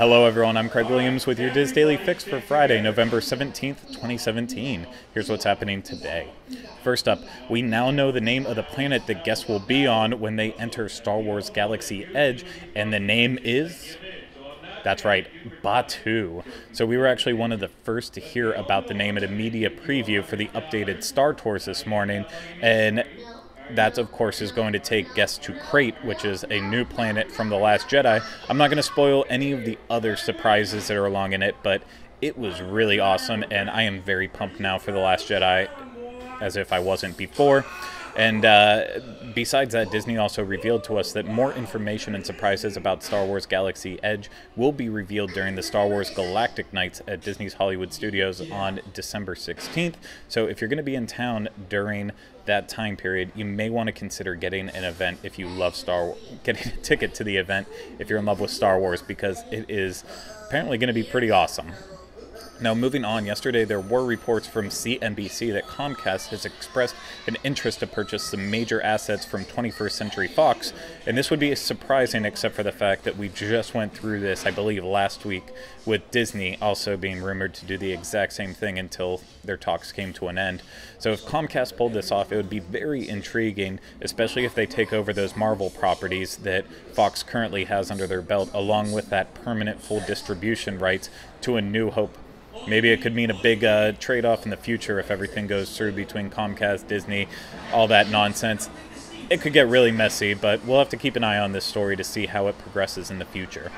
Hello everyone, I'm Craig Williams with your Diz Daily Fix for Friday, November 17th, 2017. Here's what's happening today. First up, we now know the name of the planet that guests will be on when they enter Star Wars Galaxy Edge, and the name is... That's right, Batuu. So we were actually one of the first to hear about the name at a media preview for the updated Star Tours this morning, and that, of course, is going to take guests to Crate, which is a new planet from The Last Jedi. I'm not going to spoil any of the other surprises that are along in it, but it was really awesome, and I am very pumped now for The Last Jedi, as if I wasn't before. And besides that, Disney also revealed to us that more information and surprises about Star Wars Galaxy Edge will be revealed during the Star Wars Galactic Nights at Disney's Hollywood Studios on December 16th. So if you're going to be in town during that time period, you may want to consider getting an event if you love getting a ticket to the event if you're in love with Star Wars, because it is apparently going to be pretty awesome. Now, moving on, yesterday there were reports from CNBC that Comcast has expressed an interest to purchase some major assets from 21st Century Fox, and this would be surprising except for the fact that we just went through this, I believe, last week, with Disney also being rumored to do the exact same thing until their talks came to an end. So if Comcast pulled this off, it would be very intriguing, especially if they take over those Marvel properties that Fox currently has under their belt, along with that permanent full distribution rights to A New Hope. Maybe it could mean a big trade-off in the future if everything goes through between Comcast, Disney, all that nonsense. It could get really messy, but we'll have to keep an eye on this story to see how it progresses in the future.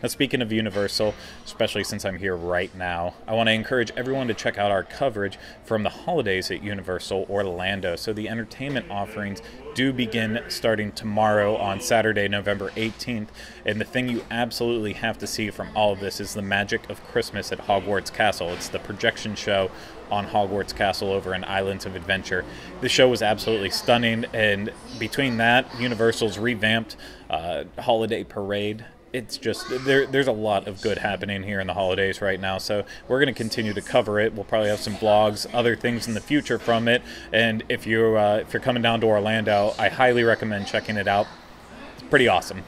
Now, speaking of Universal, especially since I'm here right now, I want to encourage everyone to check out our coverage from the holidays at Universal Orlando. So the entertainment offerings do begin starting tomorrow on Saturday, November 18th. And the thing you absolutely have to see from all of this is the magic of Christmas at Hogwarts Castle. It's the projection show on Hogwarts Castle over in Islands of Adventure. The show was absolutely stunning, and between that, Universal's revamped holiday parade, it's just, there's a lot of good happening here in the holidays right now, so we're going to continue to cover it. We'll probably have some vlogs, other things in the future from it, and if you're coming down to Orlando, I highly recommend checking it out. It's pretty awesome.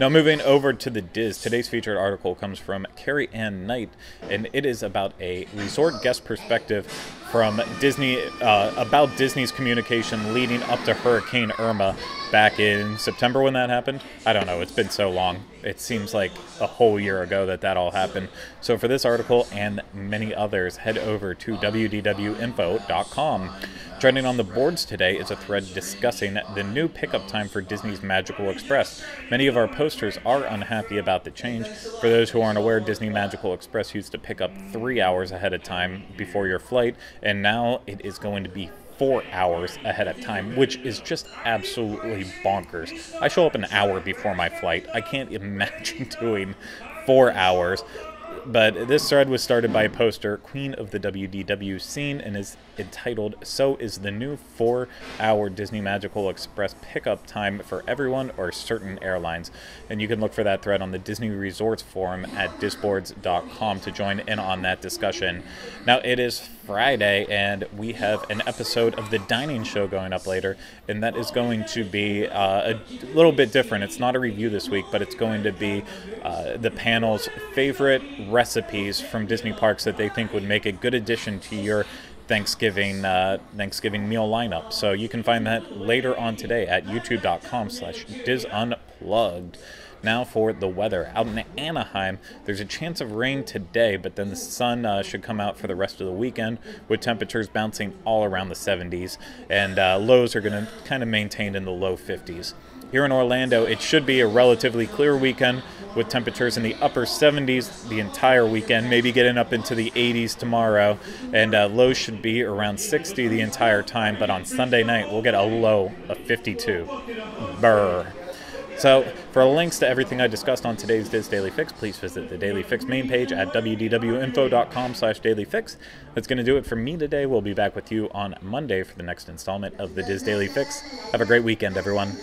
Now, moving over to the Diz, today's featured article comes from Carrie Ann Knight, and it is about a resort guest perspective from Disney, about Disney's communication leading up to Hurricane Irma back in September when that happened. I don't know, it's been so long. It seems like a whole year ago that all happened. So for this article and many others, head over to wdwinfo.com. Trending on the boards today is a thread discussing the new pickup time for Disney's Magical Express. Many of our posters are unhappy about the change. For those who aren't aware, Disney Magical Express used to pick up 3 hours ahead of time before your flight, and now it is going to be 4 hours ahead of time, which is just absolutely bonkers. I show up an hour before my flight. I can't imagine doing 4 hours. But this thread was started by a poster, Queen of the WDW Scene, and is entitled, "So is the new 4-hour Disney Magical Express pickup time for everyone or certain airlines?" And you can look for that thread on the Disney Resorts forum at disboards.com to join in on that discussion. Now, it is Friday, and we have an episode of The Dining Show going up later, and that is going to be a little bit different. It's not a review this week, but it's going to be the panel's favorite recipes from Disney parks that they think would make a good addition to your Thanksgiving meal lineup. So you can find that later on today at youtube.com/DizUnplugged. Now for the weather. Out in Anaheim, there's a chance of rain today, but then the sun should come out for the rest of the weekend, with temperatures bouncing all around the 70s, and lows are going to kind of maintain in the low 50s. Here in Orlando, it should be a relatively clear weekend with temperatures in the upper 70s the entire weekend, maybe getting up into the 80s tomorrow, and lows should be around 60 the entire time, but on Sunday night, we'll get a low of 52. Brr. So, for links to everything I discussed on today's Diz Daily Fix, please visit the Daily Fix main page at wdwinfo.com/dailyfix. That's going to do it for me today. We'll be back with you on Monday for the next installment of the Diz Daily Fix. Have a great weekend, everyone.